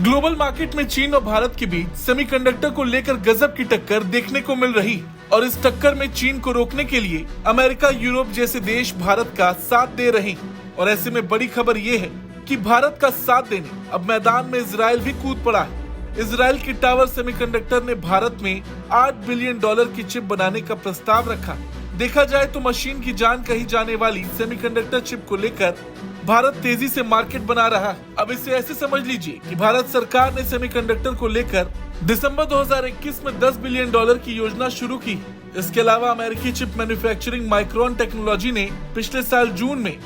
Global market में चीन और भारत के बीच सेमीकंडक्टर को लेकर गजब की टक्कर देखने को मिल रही और इस टक्कर में चीन को रोकने के लिए अमेरिका, यूरोप जैसे देश भारत का साथ दे रहे हैं। और ऐसे में बड़ी खबर ये है कि भारत का साथ देने अब मैदान में इजराइल भी कूद पड़ा है। इजराइल की टावर सेमीकंडक्टर ने भारत में $8 बिलियन की चिप बनाने का प्रस्ताव रखा। देखा जाए तो मशीन की जान कही जाने वाली सेमीकंडक्टर चिप को लेकर भारत तेजी से मार्केट बना रहा है। अब इसे ऐसे समझ लीजिए कि भारत सरकार ने सेमीकंडक्टर को लेकर दिसंबर 2021 में $10 बिलियन की योजना शुरू की। इसके अलावा अमेरिकी चिप मैन्युफैक्चरिंग माइक्रोन टेक्नोलॉजी ने पिछले साल जून में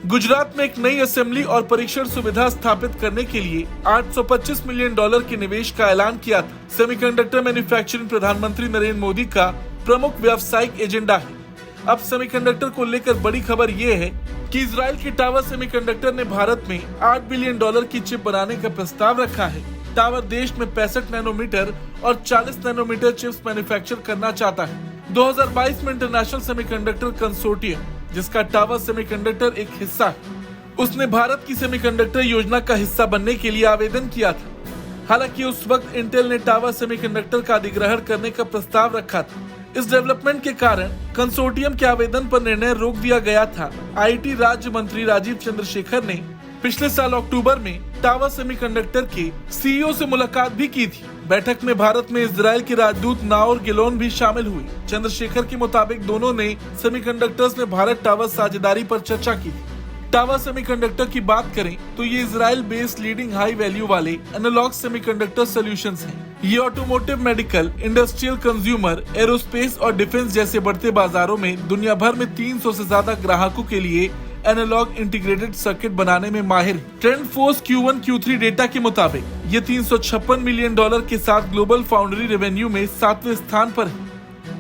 गुजरात में एक नई असेंबली और परीक्षण सुविधा स्थापित करने के लिए $825 मिलियन के निवेश का ऐलान किया था। सेमीकंडक्टर मैन्युफैक्चरिंग प्रधानमंत्री नरेंद्र मोदी का प्रमुख व्यावसायिक एजेंडा है। अब सेमीकंडक्टर को लेकर बड़ी खबर ये है कि इजराइल की टावर सेमीकंडक्टर ने भारत में $8 बिलियन की चिप बनाने का प्रस्ताव रखा है। टावर देश में 65 नैनोमीटर और 40 नैनोमीटर चिप्स मैन्युफैक्चर करना चाहता है। 2022 में इंटरनेशनल सेमीकंडक्टर कंसोर्टियम, जिसका टावर सेमीकंडक्टर एक हिस्सा है, उसने भारत की सेमीकंडक्टर योजना का हिस्सा बनने के लिए आवेदन किया था। हालांकि उस वक्त इंटेल ने टावर सेमीकंडक्टर का अधिग्रहण करने का प्रस्ताव रखा था। इस डेवलपमेंट के कारण कंसोर्टियम के आवेदन पर निर्णय रोक दिया गया था। आईटी राज्य मंत्री राजीव चंद्रशेखर ने पिछले साल अक्टूबर में टावर सेमीकंडक्टर के सीईओ से मुलाकात भी की थी। बैठक में भारत में इजराइल के राजदूत नाओर गिलोन भी शामिल हुए। चंद्रशेखर के मुताबिक दोनों ने सेमीकंडक्टर्स में भारत टावर साझेदारी पर चर्चा की। टावर सेमीकंडक्टर की बात करें तो ये Israel based leading high value वाले एनालॉग सेमीकंडक्टर सॉल्यूशंस हैं। ये automotive, medical, industrial, consumer, aerospace और डिफेंस जैसे बढ़ते बाजारों में दुनिया भर में 300 से ज्यादा ग्राहकों के लिए एनालॉग इंटीग्रेटेड सर्किट बनाने में माहिर है। ट्रेंडफोर्स Q1 Q3 डेटा के मुताबिक ये $356 मिलियन के साथ ग्लोबल फाउंड्री रेवेन्यू में 7वें स्थान पर है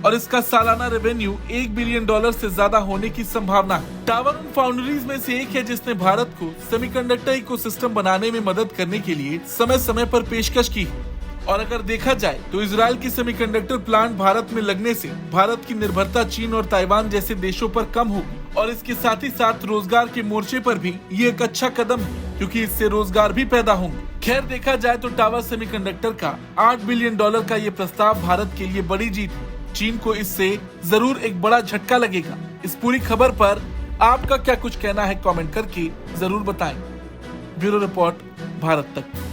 और इसका सालाना रेवेन्यू $1 बिलियन से ज्यादा होने की संभावना है। टावर उन फाउंड्रीज में से एक है जिसने भारत को सेमीकंडक्टर इकोसिस्टम बनाने में मदद करने के लिए समय समय पर पेशकश की है। और अगर देखा जाए तो इजराइल की सेमीकंडक्टर प्लांट भारत में लगने से भारत की निर्भरता चीन और ताइवान जैसे देशों पर कम होगी और इसके साथ ही साथ रोजगार के मोर्चे पर भी ये एक अच्छा कदम है, क्योंकि इससे रोजगार भी पैदा होंगे। खैर, देखा जाए तो टावर सेमीकंडक्टर का $8 बिलियन का ये प्रस्ताव भारत के लिए बड़ी जीत है। चीन को इससे जरूर एक बड़ा झटका लगेगा। इस पूरी खबर पर आपका क्या कुछ कहना है, कमेंट करके जरूर बताएं। ब्यूरो रिपोर्ट, भारत तक।